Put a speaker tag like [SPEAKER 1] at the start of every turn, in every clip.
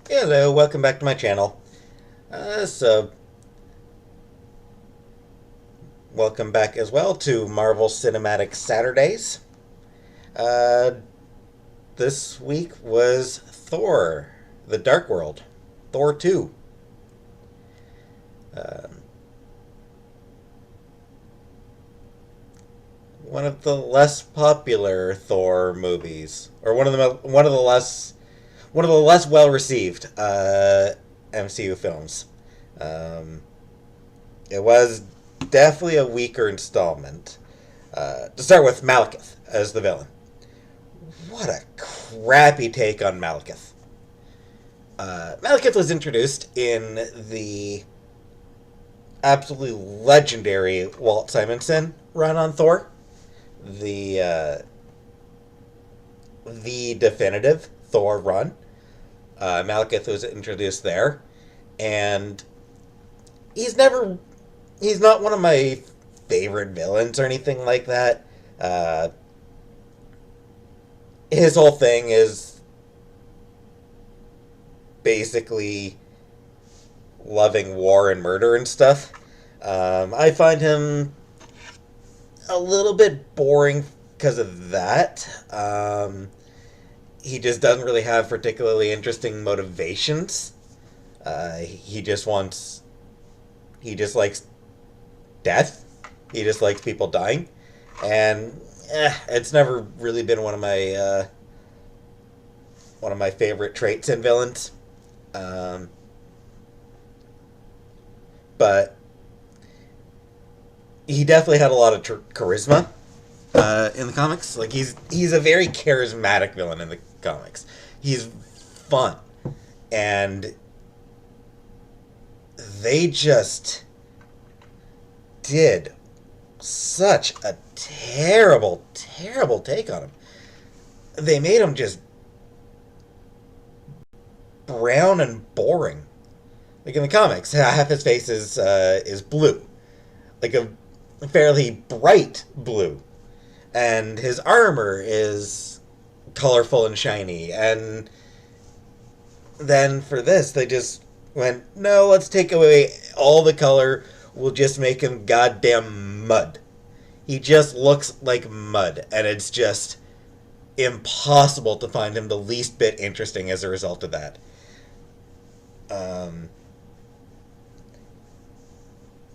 [SPEAKER 1] Hello, welcome back to my channel. So, welcome back as well to Marvel Cinematic Saturdays. Uh, this week was Thor, The Dark World, Thor 2. Uh, one of the less popular Thor movies, or one of the less well received MCU films. Um, it was definitely a weaker installment. To start with, Malekith as the villain. What a crappy take on Malekith. Malekith was introduced in the absolutely legendary Walt Simonson run on Thor, the the definitive Thor run. Malekith was introduced there, and he's never he's not one of my favorite villains or anything like that. Uh, his whole thing is basically loving war and murder and stuff. I find him a little bit boring because of that. He just doesn't really have particularly interesting motivations. He just wants. He just likes death. He just likes people dying, and it's never really been one of my favorite traits in villains. Um, but he definitely had a lot of charisma in the comics. Like he's a very charismatic villain in the comics. He's fun, and they just did such a terrible, terrible take on him. They made him just brown and boring. Like in the comics, half his face is blue, like a fairly bright blue, and his armor is colorful and shiny. And then for this, they just went, no, let's take away all the color. We'll just make him goddamn mud. He just looks like mud, and it's just impossible to find him the least bit interesting as a result of that. Um,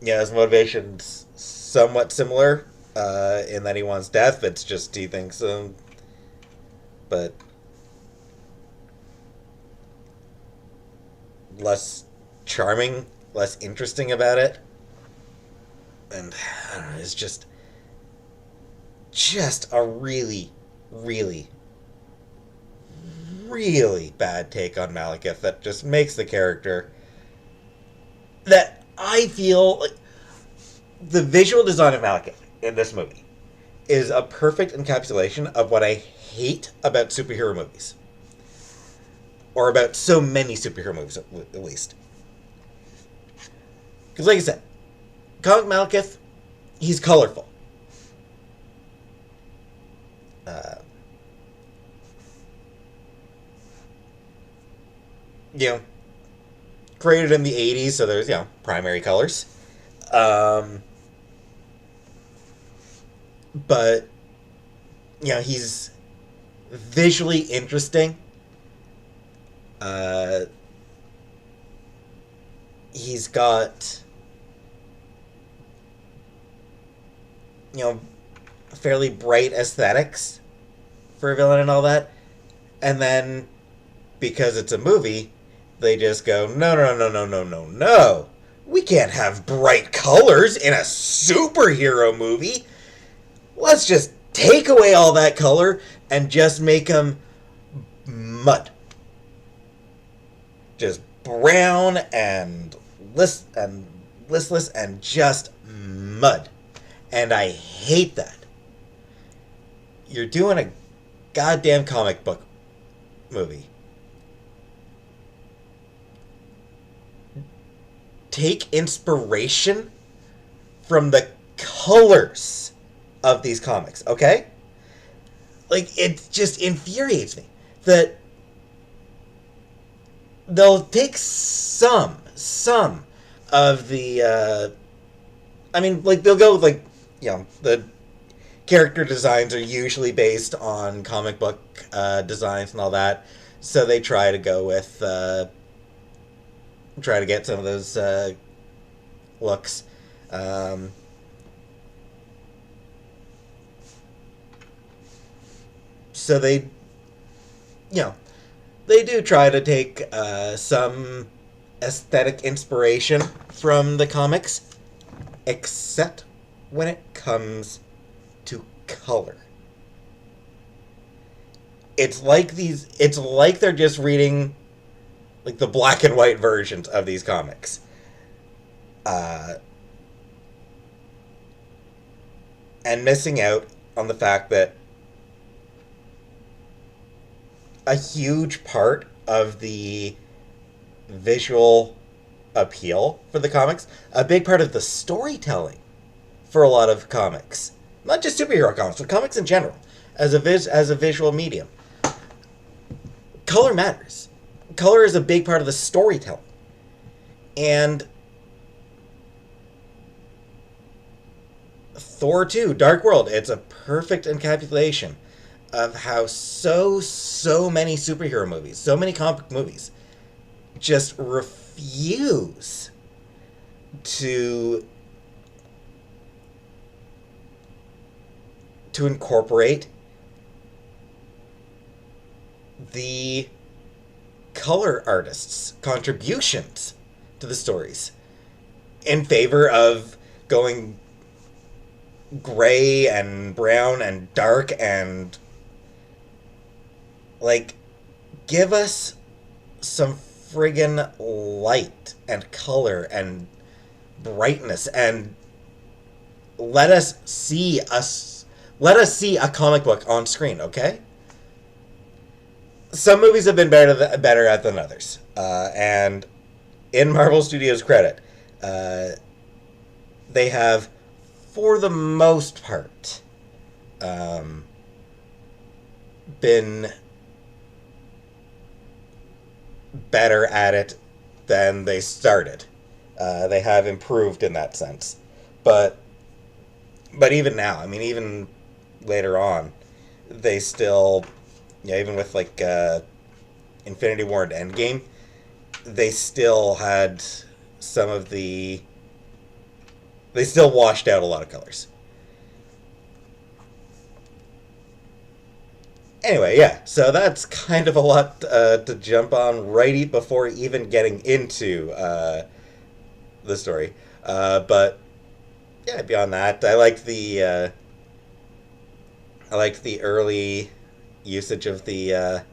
[SPEAKER 1] yeah, his motivation's somewhat similar in that he wants death. It's just he thinks, but less charming, less interesting about it. And I don't know, it's just a really, really, really bad take on Malekith that just makes the character that I feel like the visual design of Malekith in this movie is a perfect encapsulation of what I hate about superhero movies. Or about so many superhero movies, at least. Because, like I said, comic Malekith, he's colorful. Uh, you know, created in the 80s, so there's, primary colors. Um, but, he's visually interesting. Uh, he's got, fairly bright aesthetics for a villain and all that. And then, because it's a movie, they just go, no, no, no, no, no, no, no. We can't have bright colors in a superhero movie. Let's just take away all that color and just make them mud. Just brown and listless and just mud. And I hate that. You're doing a goddamn comic book movie. Take inspiration from the colors of these comics, okay? Like, it just infuriates me that they'll take some of the. I mean, like they'll go with like the character designs are usually based on comic book designs and all that, so they try to go with try to get some of those looks. Um, so you know, they do try to take some aesthetic inspiration from the comics, except when it comes to color. It's like they're just reading like the black and white versions of these comics. Uh, and missing out on the fact that a huge part of the visual appeal for the comics, a big part of the storytelling for a lot of comics, not just superhero comics, but comics in general, as a visual medium, color matters. Color is a big part of the storytelling, and Thor 2 Dark World, it's a perfect encapsulation of how so many superhero movies, so many comic movies just refuse to incorporate the color artists' contributions to the stories in favor of going gray and brown and dark and like give us some friggin' light and color and brightness and let us see a comic book on screen, okay? Some movies have been better at than others, and in Marvel Studios' credit, they have, for the most part, been better at it than they started. They have improved in that sense, but even now, I mean, even later on, they still, yeah, even with like Infinity War and Endgame, they still had some of the, they still washed out a lot of colors. Anyway, yeah, so that's kind of a lot to jump on right before even getting into the story. But yeah, beyond that, I like the early usage of the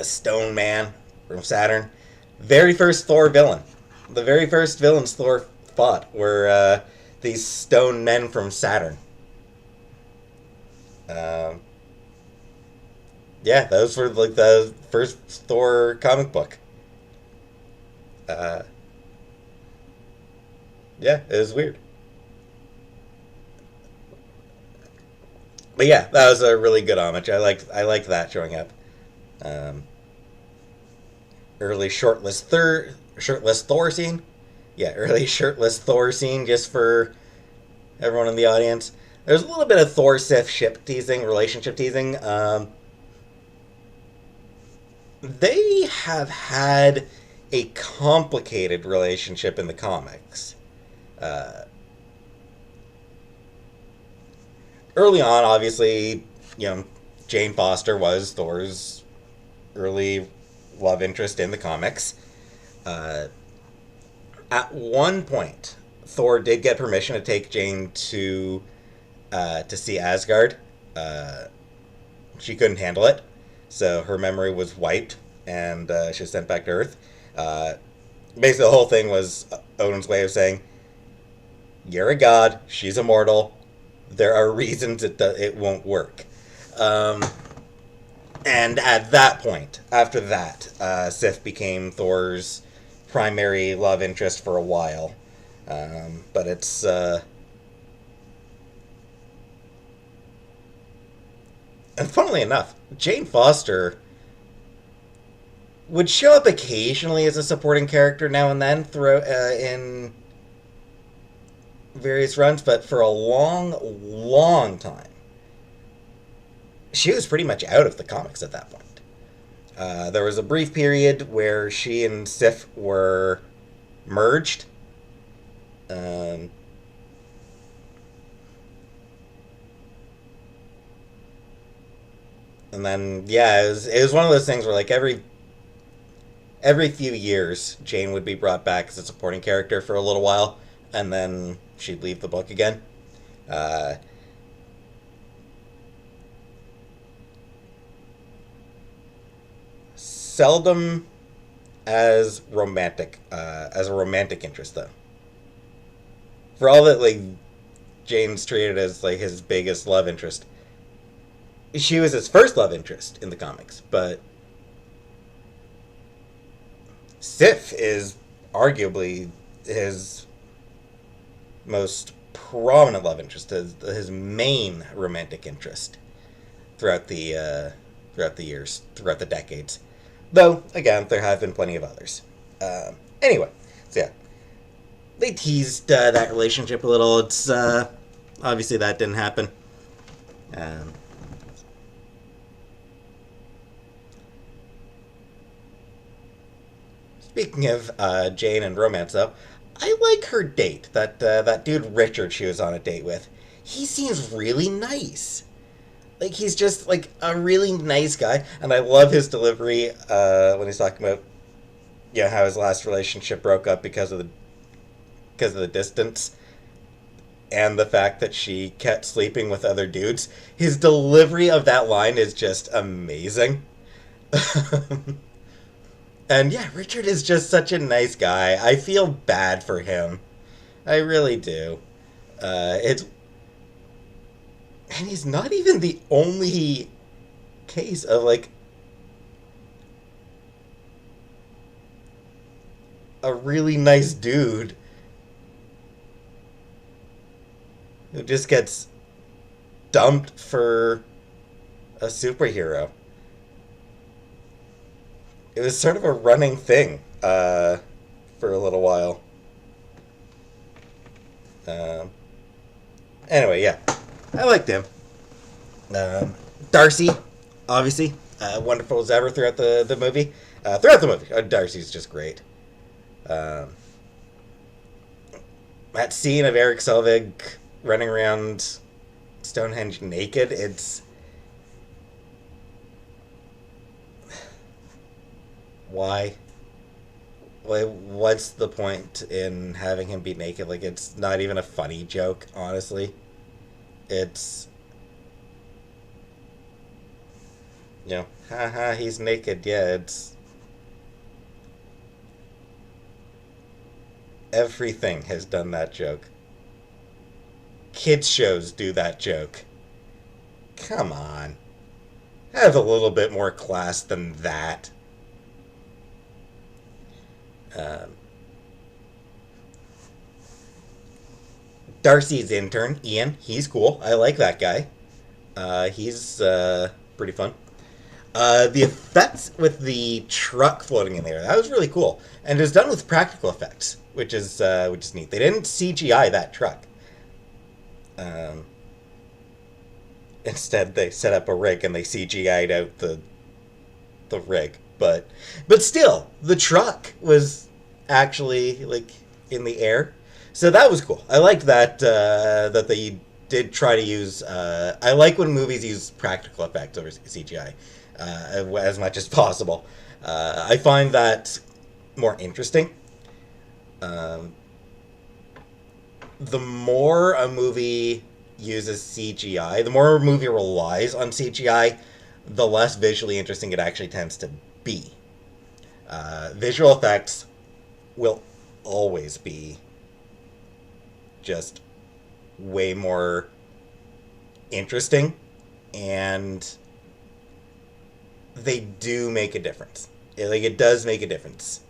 [SPEAKER 1] Stone Man from Saturn. Very first Thor villain. The very first villains Thor fought were these stone men from Saturn. Um, yeah, those were like the first Thor comic book. Uh, yeah, it was weird. But yeah, that was a really good homage. I like that showing up. Um, early shirtless Thor scene. Yeah, early shirtless Thor scene just for everyone in the audience. There's a little bit of Thor Sif ship teasing, relationship teasing. They have had a complicated relationship in the comics. Uh, Early on, obviously, Jane Foster was Thor's early love interest in the comics. Uh, at one point, Thor did get permission to take Jane to see Asgard. Uh, she couldn't handle it, so her memory was wiped, and she was sent back to Earth. Uh, Basically, the whole thing was Odin's way of saying, "You're a god. She's immortal. There are reasons it won't work." Um, and at that point, after that, Sif became Thor's primary love interest for a while. But it's and funnily enough, Jane Foster would show up occasionally as a supporting character now and then throughout in various runs, but for a long, long time, she was pretty much out of the comics at that point. There was a brief period where she and Sif were merged. Um, and then, yeah, it was one of those things where, like, every few years, Jane would be brought back as a supporting character for a little while, and then she'd leave the book again. Uh, Seldom as a romantic interest, though. For all that, like, Jane's treated as, like, his biggest love interest, she was his first love interest in the comics, but Sif is arguably his most prominent love interest, his main romantic interest throughout the years, throughout the decades. Though again, there have been plenty of others. Anyway, so yeah, they teased that relationship a little. It's obviously that didn't happen. Um, Speaking of Jane and romance, though, I like her date. That dude Richard she was on a date with. He seems really nice. Like, he's just like a really nice guy, and I love his delivery when he's talking about how his last relationship broke up because of the distance and the fact that she kept sleeping with other dudes. His delivery of that line is just amazing. And yeah, Richard is just such a nice guy. I feel bad for him. I really do. It's and he's not even the only case of like a really nice dude who just gets dumped for a superhero. It was sort of a running thing for a little while. Um, anyway, yeah, I liked him. Darcy, obviously, wonderful as ever throughout the movie. Darcy's just great. Um, that scene of Eric Selvig running around Stonehenge naked, it's why? Like, what's the point in having him be naked? Like, it's not even a funny joke, honestly. It's, haha, he's naked. Yeah, it's everything has done that joke. Kids shows do that joke. Come on. Have a little bit more class than that. Um, Darcy's intern, Ian, he's cool. I like that guy. He's pretty fun. The effects with the truck floating in there, that was really cool. And it was done with practical effects, which is neat. They didn't CGI that truck. Um, Instead, they set up a rig and they CGI'd out the rig. But still, the truck was actually like in the air, so that was cool. I liked that they did try to use. I like when movies use practical effects over CGI as much as possible. I find that more interesting. Um, the more a movie uses CGI, the more a movie relies on CGI, the less visually interesting it actually tends to be. Visual effects will always be just way more interesting, and they do make a difference. It does make a difference.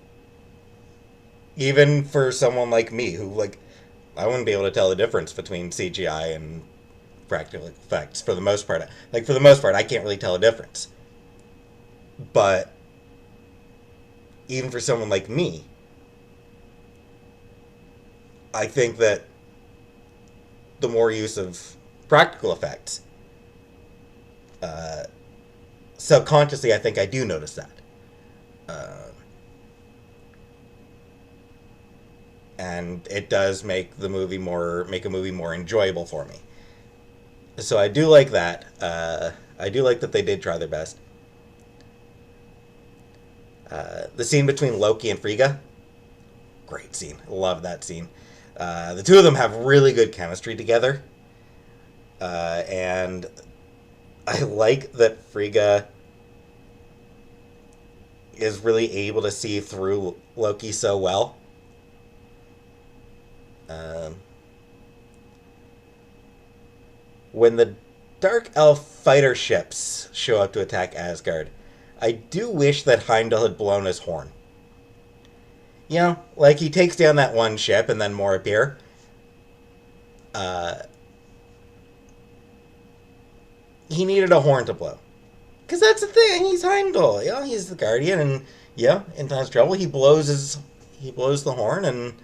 [SPEAKER 1] Even for someone like me, who, like, I wouldn't be able to tell the difference between CGI and practical effects for the most part. Like, for the most part, I can't really tell a difference. But even for someone like me, I think that the more use of practical effects, uh, subconsciously, I think I do notice that. Uh, and it does make a movie more enjoyable for me. So I do like that. I do like that they did try their best. The scene between Loki and Frigga, great scene. Love that scene. The two of them have really good chemistry together, and I like that Frigga is really able to see through Loki so well. Um, when the Dark Elf fighter ships show up to attack Asgard, I do wish that Heimdall had blown his horn. You know, like he takes down that one ship and then more appear. Uh, he needed a horn to blow. Because that's the thing, he's Heimdall. You know, he's the guardian, and yeah, in times of trouble, he blows the horn and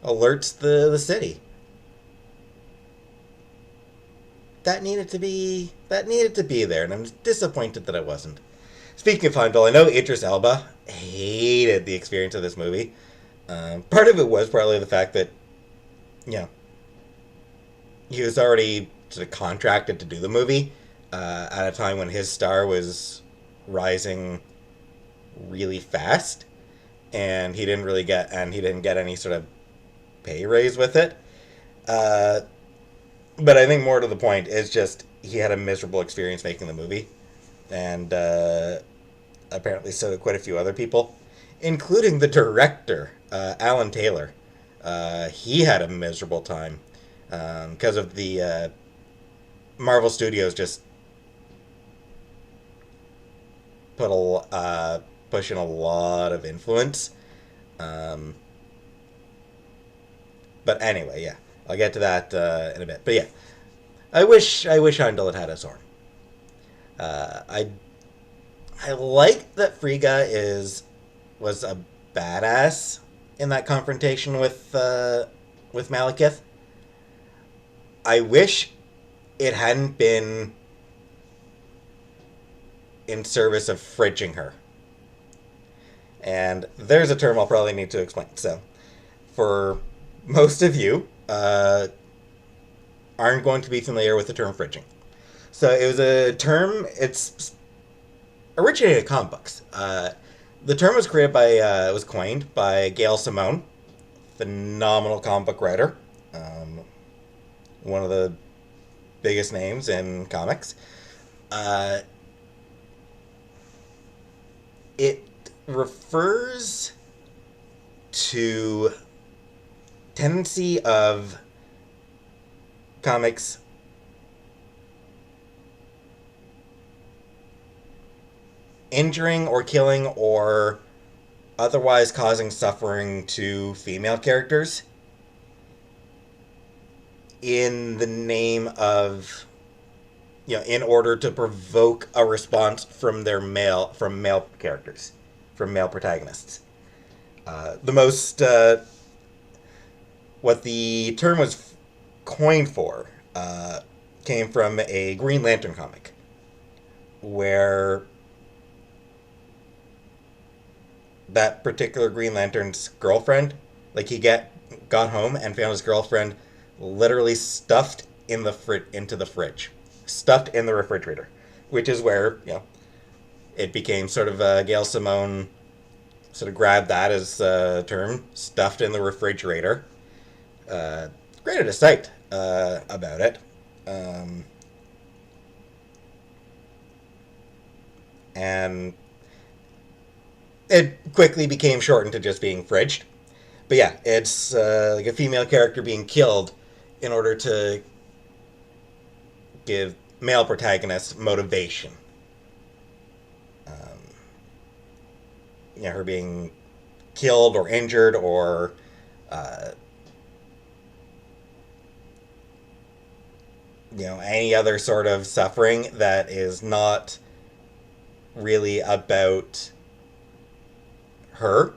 [SPEAKER 1] alerts the city. That needed to be there, and I'm disappointed that it wasn't. Speaking of Heimdall, I know Idris Elba hated the experience of this movie. Part of it was probably the fact that, you know, he was already sort of contracted to do the movie at a time when his star was rising really fast, and he didn't get any sort of pay raise with it. Uh, but I think more to the point is just he had a miserable experience making the movie, and apparently so did quite a few other people, including the director, Alan Taylor. He had a miserable time because of the Marvel Studios just pushing a lot of influence. Um, but anyway, yeah, I'll get to that in a bit. But yeah, I wish Heimdall had had a sword. Uh, I I like that Frigga is was a badass in that confrontation with Malekith. I wish it hadn't been in service of fridging her. And there's a term I'll probably need to explain. So, for most of you, aren't going to be familiar with the term fridging. So it was a term. It's originated in comic books. The term was created by was coined by Gail Simone, phenomenal comic book writer, one of the biggest names in comics. Uh, it refers to tendency of comics injuring or killing or otherwise causing suffering to female characters in the name of, you know, in order to provoke a response from male characters, from male protagonists. The most what the term was coined for came from a Green Lantern comic where that particular Green Lantern's girlfriend, like got home and found his girlfriend literally stuffed in into the fridge, stuffed in the refrigerator, which is where, you know, it became sort of Gail Simone sort of grabbed that as a term, stuffed in the refrigerator. Created a site about it. And it quickly became shortened to just being fridged. But yeah, it's like a female character being killed in order to give male protagonists motivation. Her being killed or injured or uh, any other sort of suffering that is not really about her,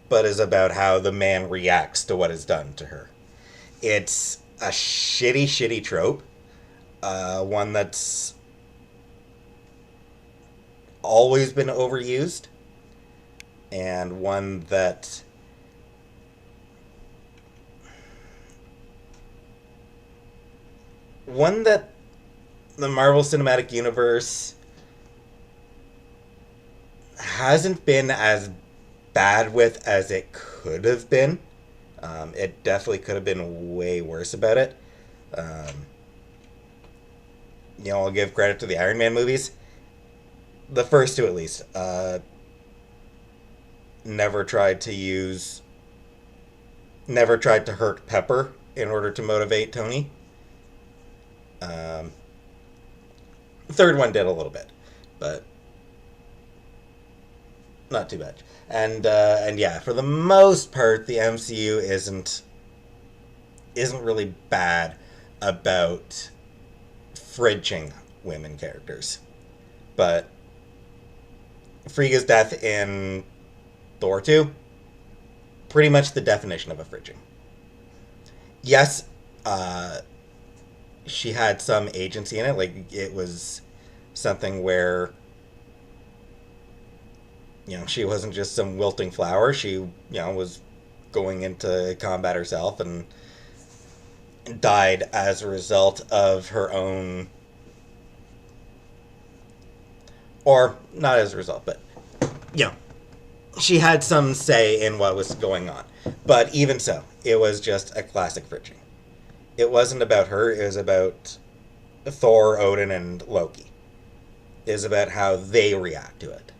[SPEAKER 1] but is about how the man reacts to what is done to her. It's a shitty, shitty trope. One that's always been overused, and one that the Marvel Cinematic Universe hasn't been as bad with as it could have been. It definitely could have been way worse about it. Um, I'll give credit to the Iron Man movies. The first two, at least, never tried to use, never tried to hurt Pepper in order to motivate Tony. Um, the third one did a little bit, but not too much. And yeah, for the most part, the MCU isn't really bad about fridging women characters, but Frigga's death in Thor 2, pretty much the definition of a fridging. Yes, she had some agency in it. Like, it was something where, she wasn't just some wilting flower. She, was going into combat herself and died as a result of her own, or not as a result, but, she had some say in what was going on. But even so, it was just a classic fridging. It wasn't about her, it was about Thor, Odin, and Loki. It was about how they react to it.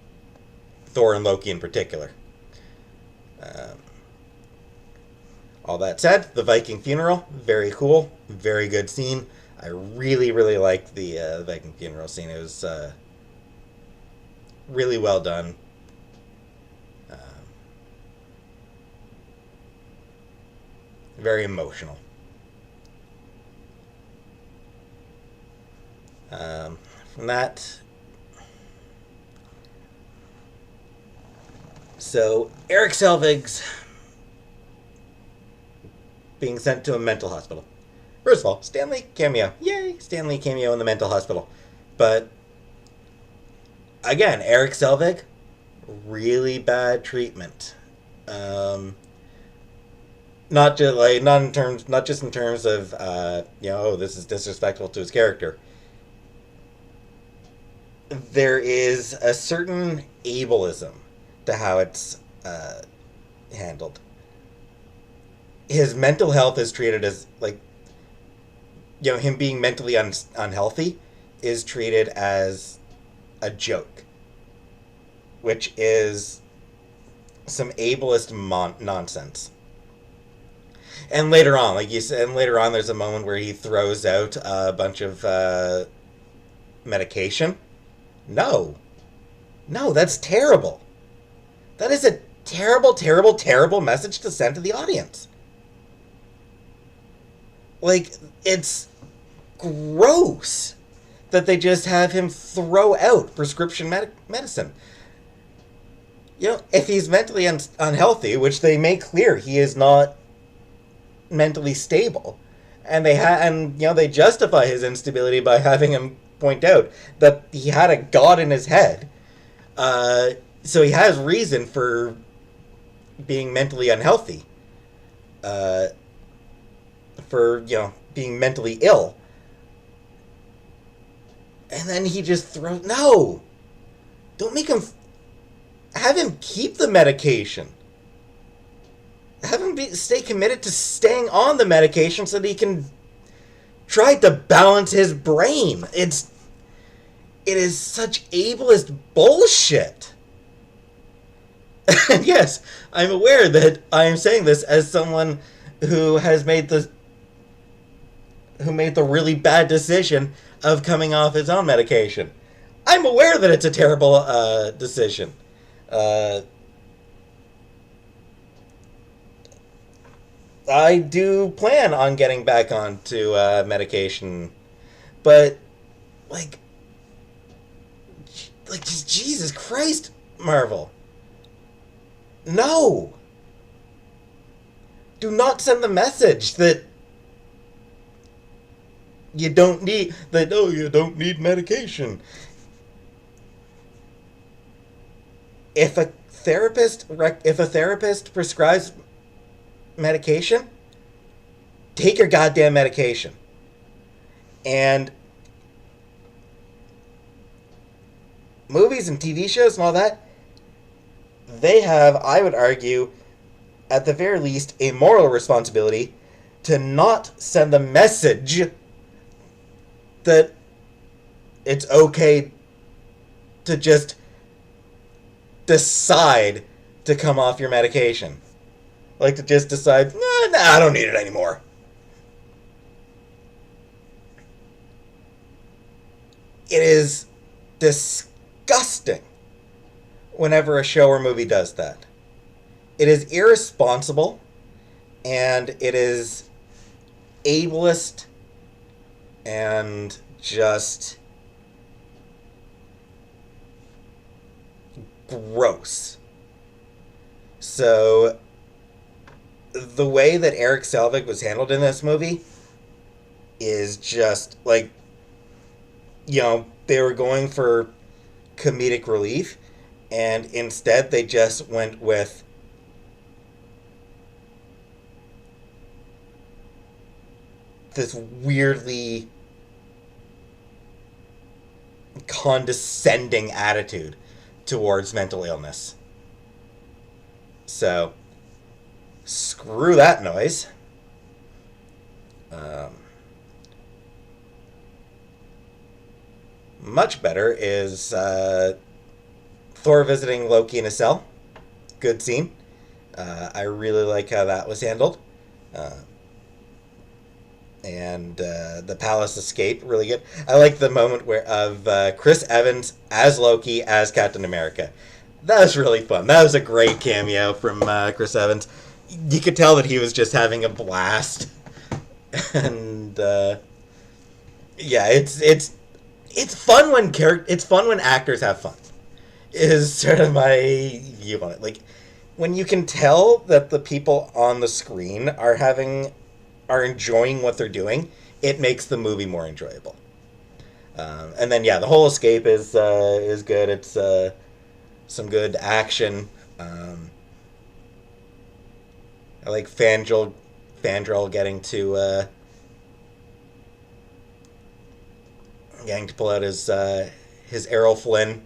[SPEAKER 1] Thor and Loki in particular. Um, all that said, the Viking funeral, very cool, very good scene. I really, really liked the Viking funeral scene. It was really well done. Um, very emotional. From that, so Eric Selvig's being sent to a mental hospital. First of all, Stan Lee cameo. Yay! Stan Lee cameo in the mental hospital. But again, Eric Selvig, really bad treatment. Not just in terms of this is disrespectful to his character. There is a certain ableism to how it's handled. His mental health is treated as, like, him being mentally unhealthy is treated as a joke, which is some ableist nonsense. And later on, like you said, there's a moment where he throws out a bunch of medication. No, that's terrible. That is a terrible, terrible, terrible message to send to the audience. Like, it's gross that they just have him throw out prescription medicine. If he's mentally unhealthy, which they make clear he is not mentally stable, and they justify his instability by having him point out that he had a god in his head, so he has reason for being mentally unhealthy, for being mentally ill, and then he just throws don't make him, have him keep the medication, have him stay committed to staying on the medication so that he can try to balance his brain. It is such ableist bullshit. And yes, I'm aware that I am saying this as someone who made the really bad decision of coming off his own medication. I'm aware that it's a terrible decision. I do plan on getting back onto medication, but, like, Like, just Jesus Christ, Marvel. No! Do not send the message that you don't need, you don't need medication. If a therapist prescribes medication, take your goddamn medication. And movies and TV shows and all that, they have, I would argue, at the very least, a moral responsibility to not send the message that it's okay to just decide to come off your medication. Like to just decide, nah, I don't need it anymore. It is disgusting whenever a show or movie does that. It is irresponsible, and it is ableist, and just gross. So, the way that Eric Selvig was handled in this movie is just, like, you know, they were going for comedic relief, and instead they just went with this weirdly condescending attitude towards mental illness. So, screw that noise. Much better is Thor visiting Loki in a cell. Good scene. I really like how that was handled. And the palace escape, really good. I like the moment of Chris Evans as Loki as Captain America. That was really fun. That was a great cameo from Chris Evans. You could tell that he was just having a blast. And yeah, it's fun when actors have fun. Is sort of my view on it. Like, when you can tell that the people on the screen are enjoying what they're doing, it makes the movie more enjoyable. And then yeah, the whole escape is good. It's some good action. I like Fandral getting to pull out his Errol Flynn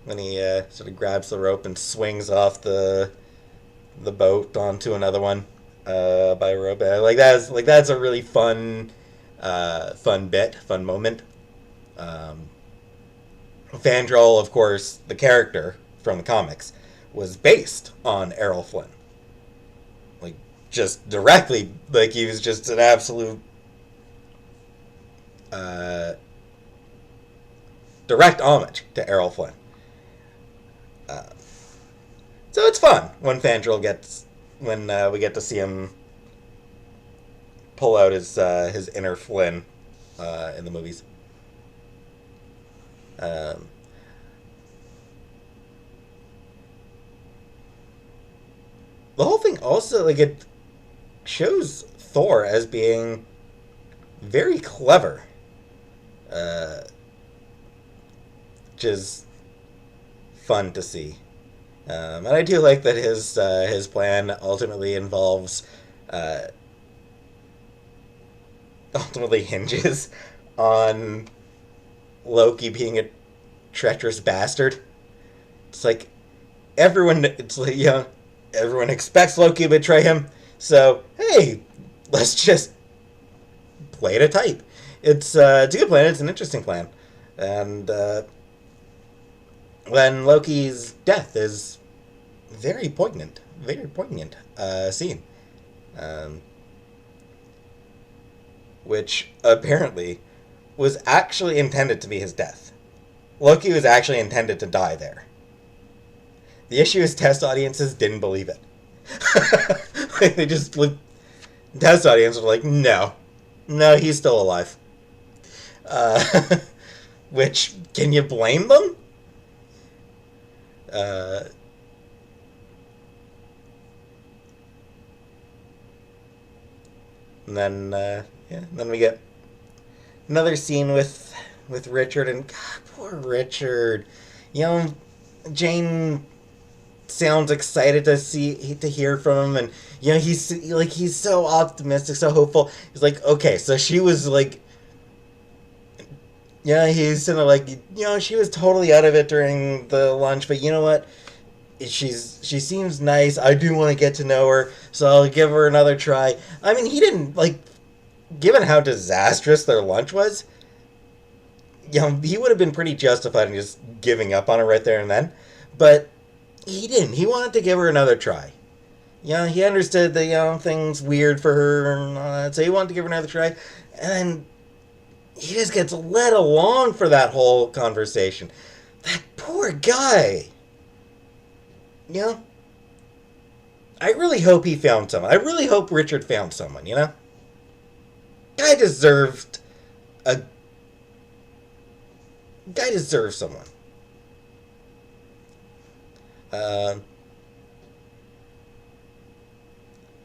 [SPEAKER 1] when he sort of grabs the rope and swings off the boat onto another one by a rope. That's a really fun moment. Fandral, of course, the character from the comics, was based on Errol Flynn. Like, just directly, like, he was just an absolute direct homage to Errol Flynn. So it's fun when we get to see him pull out his inner Flynn in the movies. The whole thing also, like, it shows Thor as being very clever, which is fun to see. And I do like that his plan ultimately hinges on Loki being a treacherous bastard. It's like everyone expects Loki to betray him, so hey, let's just play it a type. It's a good plan. It's an interesting plan, and when Loki's death is very poignant scene, which apparently was actually intended to be his death. Loki was actually intended to die there. The issue is test audiences didn't believe it. They just test audiences were like, no, he's still alive. Which, can you blame them? Uh, and then then we get another scene with Richard, and God, poor Richard. You know, Jane sounds excited to hear from him, and he's so optimistic, so hopeful. He's like, okay, so she was like, yeah, he's sort of like, she was totally out of it during the lunch, but you know what? She seems nice. I do want to get to know her, so I'll give her another try. I mean, he didn't like, given how disastrous their lunch was, he would have been pretty justified in just giving up on her right there and then. But he didn't. He wanted to give her another try. He understood that, things weird for her and all that, so he wanted to give her another try. And then he just gets led along for that whole conversation. That poor guy. I really hope he found someone. I really hope Richard found someone, Guy deserved a... Guy deserves someone.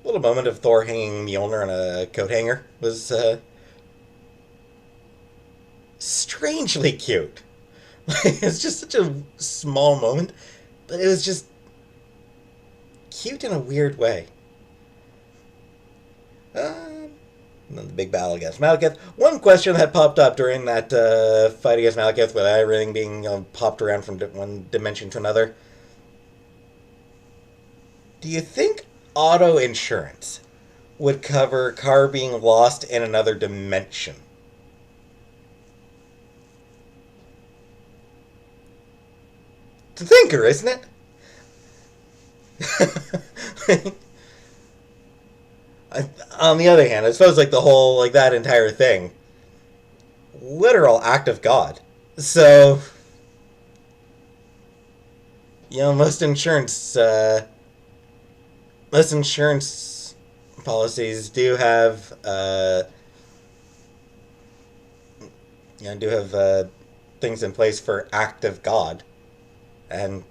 [SPEAKER 1] Little moment of Thor hanging Mjolnir on a coat hanger was strangely cute. It's just such a small moment, but it was just cute in a weird way. And then the big battle against Malekith. One question that popped up during that fight against Malekith, with everything being popped around from one dimension to another. Do you think auto insurance would cover car being lost in another dimension? It's a thinker, isn't it? On the other hand, I suppose the whole, that entire thing, literal act of God. So, most insurance policies do have things in place for act of God, and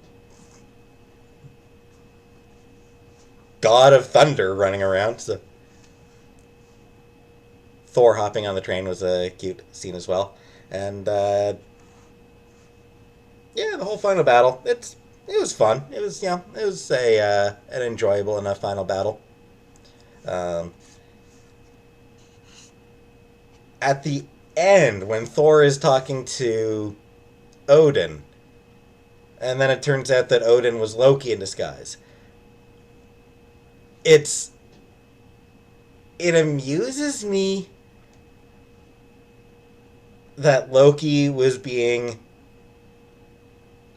[SPEAKER 1] God of Thunder running around. So Thor hopping on the train was a cute scene as well, and the whole final battle. It was fun. It was an enjoyable enough final battle. At the end, when Thor is talking to Odin, and then it turns out that Odin was Loki in disguise. It amuses me that Loki was being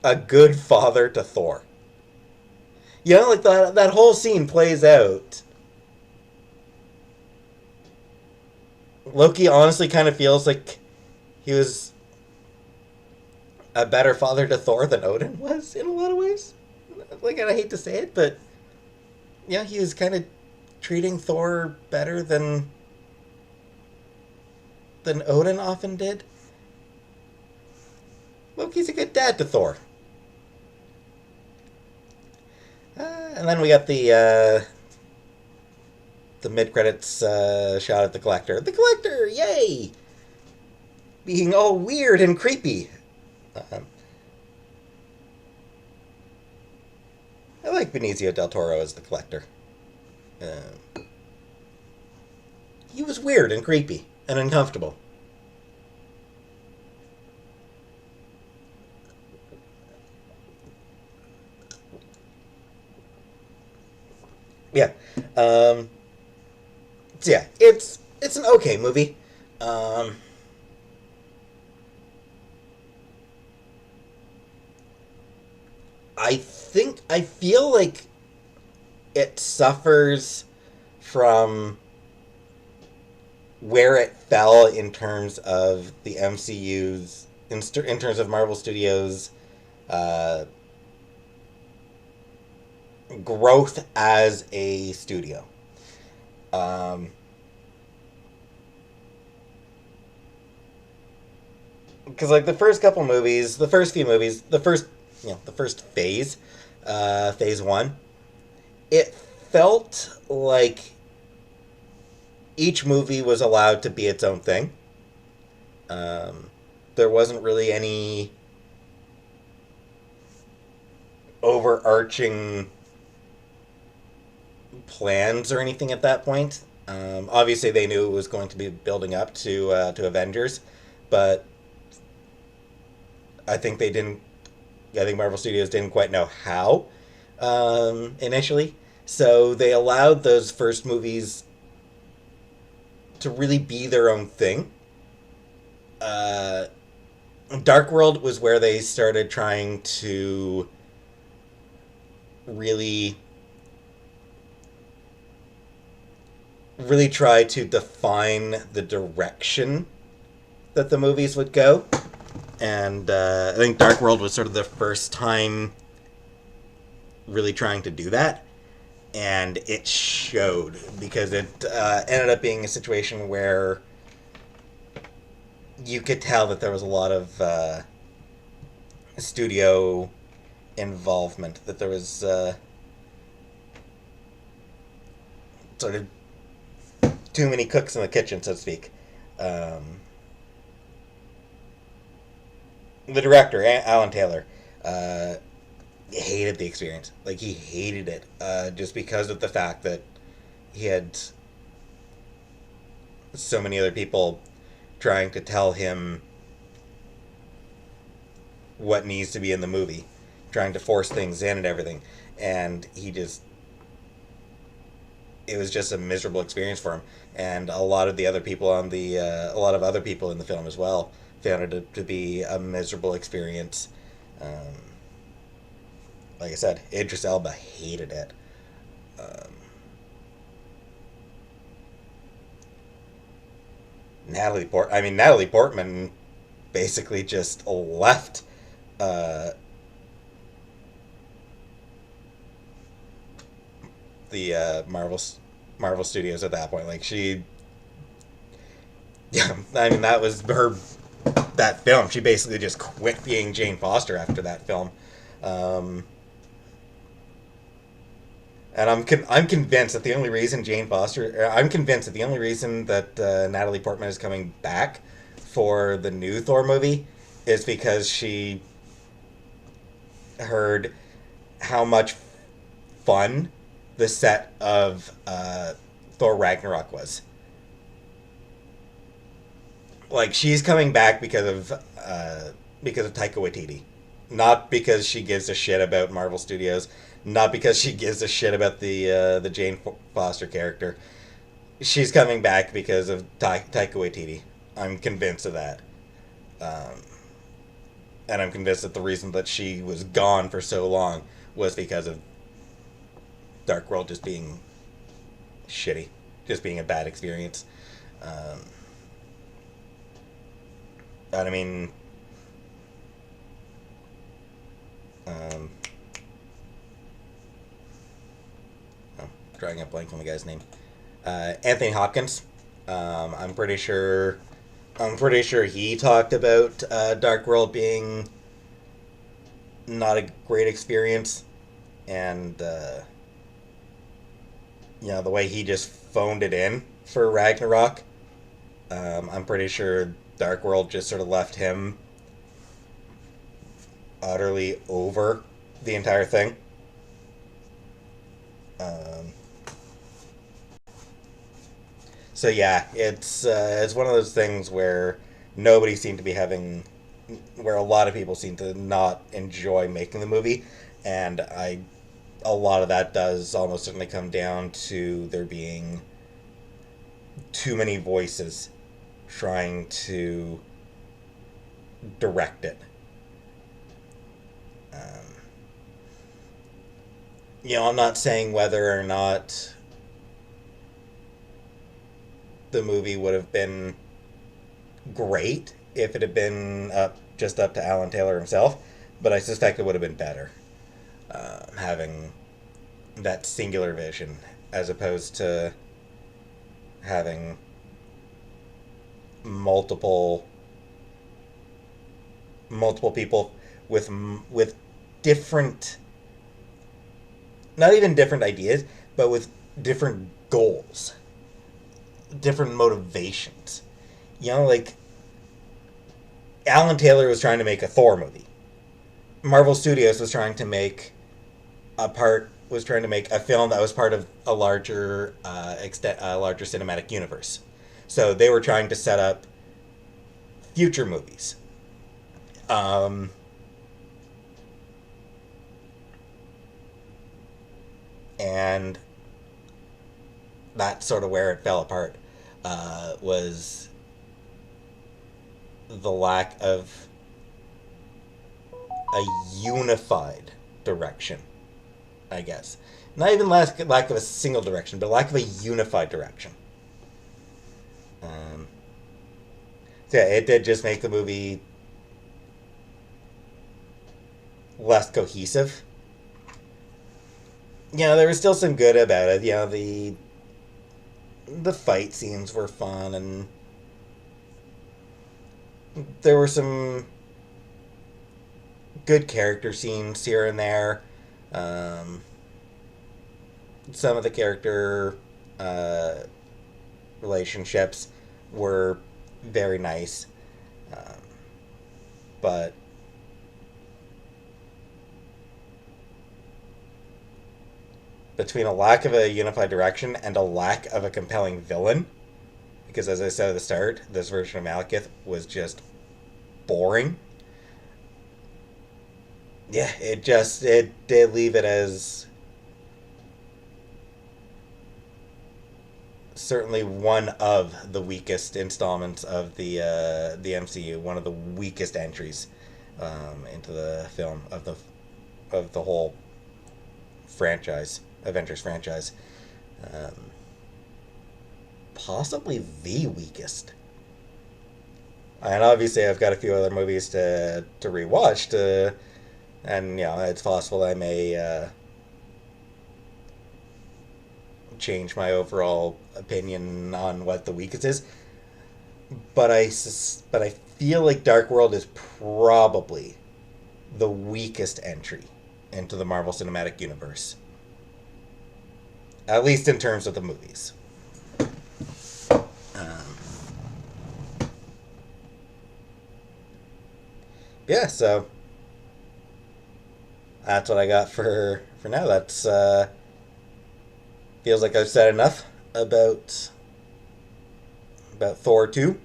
[SPEAKER 1] a good father to Thor. That whole scene plays out. Loki honestly kind of feels like he was a better father to Thor than Odin was in a lot of ways. And I hate to say it, but he was kind of treating Thor better than Odin often did. Loki's a good dad to Thor. And then we got the mid-credits shot at the Collector. The Collector! Yay! Being all weird and creepy. I like Benicio del Toro as the Collector. He was weird and creepy and uncomfortable. Yeah. So yeah, it's an okay movie. I feel like it suffers from where it fell in terms of the MCU's, in terms of Marvel Studios' growth as a studio. Because the first few movies, the first the first phase, phase one, it felt like each movie was allowed to be its own thing. Um, there wasn't really any overarching plans or anything at that point. Obviously, they knew it was going to be building up to Avengers, but I think they didn't. I think Marvel Studios didn't quite know how initially, so they allowed those first movies to really be their own thing. Uh, Dark World was where they started trying to really really try to define the direction that the movies would go. And I think Dark World was sort of the first time really trying to do that. And it showed because it ended up being a situation where you could tell that there was a lot of studio involvement, that there was sort of too many cooks in the kitchen, so to speak. The director, Alan Taylor, uh, hated the experience. Like, he hated it just because of the fact that he had so many other people trying to tell him what needs to be in the movie, trying to force things in and everything. And he just, it was just a miserable experience for him. And a lot of the other people on the, a lot of other people in the film as well found it to be a miserable experience. Um, like I said, Idris Elba hated it. Um, Natalie Portman basically just left uh, the Marvel Studios at that point. Like, she, yeah, I mean, that was her, that film. She basically just quit being Jane Foster after that film. Um, and I'm convinced that the only reason I'm convinced that the only reason that Natalie Portman is coming back for the new Thor movie is because she heard how much fun the set of Thor Ragnarok was. Like, she's coming back because of Taika Waititi, not because she gives a shit about Marvel Studios, not because she gives a shit about the Jane Foster character. She's coming back because of Taika Waititi. I'm convinced of that. Um, and I'm convinced that the reason that she was gone for so long was because of Dark World just being shitty, just being a bad experience. Um, and I mean, um, oh, drawing a blank on the guy's name. Anthony Hopkins. I'm pretty sure. I'm pretty sure he talked about Dark World being not a great experience, and the way he just phoned it in for Ragnarok. I'm pretty sure Dark World just sort of left him utterly over the entire thing. Um, so yeah, it's one of those things where nobody seemed to be having, where a lot of people seem to not enjoy making the movie, and a lot of that does almost certainly come down to there being too many voices trying to direct it. Um, I'm not saying whether or not the movie would have been great if it had been just up to Alan Taylor himself, but I suspect it would have been better having that singular vision as opposed to having multiple people with different, not even different ideas, but with different goals, different motivations. You know, like Alan Taylor was trying to make a Thor movie. Marvel Studios was trying to make a film that was part of a larger cinematic universe. So they were trying to set up future movies. Um, and that's sort of where it fell apart. Was the lack of a unified direction, I guess. Not even lack of a single direction, but lack of a unified direction. Um, so yeah, it did just make the movie less cohesive. You know, there was still some good about it. You know, the fight scenes were fun, and there were some good character scenes here and there. Um, some of the character uh, relationships were very nice, um, but between a lack of a unified direction and a lack of a compelling villain, because as I said at the start, this version of Malekith was just boring. Yeah, it did leave it as certainly one of the weakest installments of the MCU, one of the weakest entries into the film of the whole franchise, Avengers franchise. Um, Possibly the weakest. And obviously, I've got a few other movies to rewatch. And you know, it's possible I may change my overall opinion on what the weakest is. But I feel like Dark World is probably the weakest entry into the Marvel Cinematic Universe, at least in terms of the movies. Yeah, so that's what I got for now. That's feels like I've said enough about Thor 2.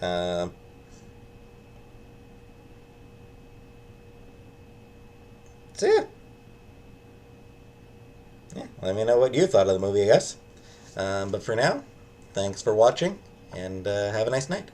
[SPEAKER 1] Um, so yeah, let me know what you thought of the movie, I guess. But for now, thanks for watching, and have a nice night.